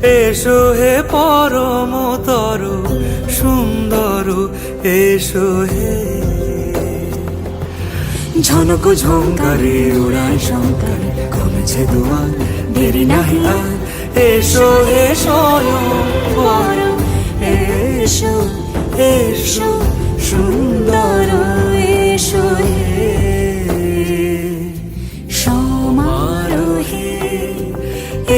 এসো হে পরমতর সুন্দর, এসো হে। ঝনক ঝঙ্কারে উড়ায় শঙ্কারে, কমেছে দুয়ার, দেরি নাহি আর। এসো হে স্বয়ং বর, এসো এসো সুন্দর, এসো হে সমারোহে।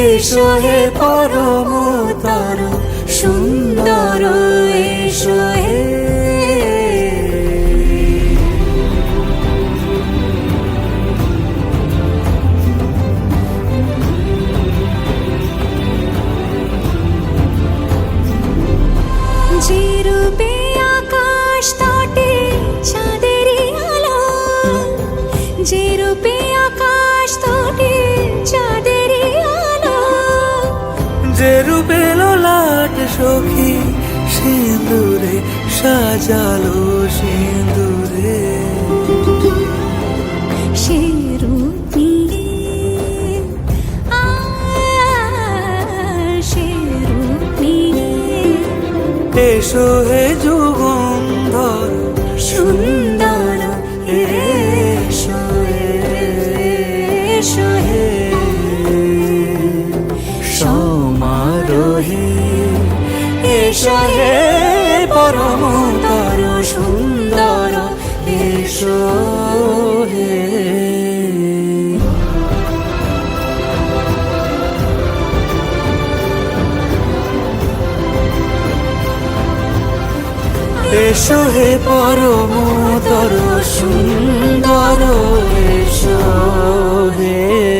এসো হে পরমতর সুন্দর, এসো হে। যে রূপে আকাশ তটে চাঁদেরই আলো, যে রূপে আকাশ তটে চাঁদেরই আলো, যে রূপে ললাট সখী সিঁদুরে সাজালো সিঁদুরে। সে রূপ নিয়ে, সে রূপ নিয়ে। এসো হে যুগন্ধর সুন্দর, এসো এসো হে সমারোহে। এসো হে পরমতর সুন্দর, এসো হে। এসো হে পরমতর সুন্দর, এসো হে।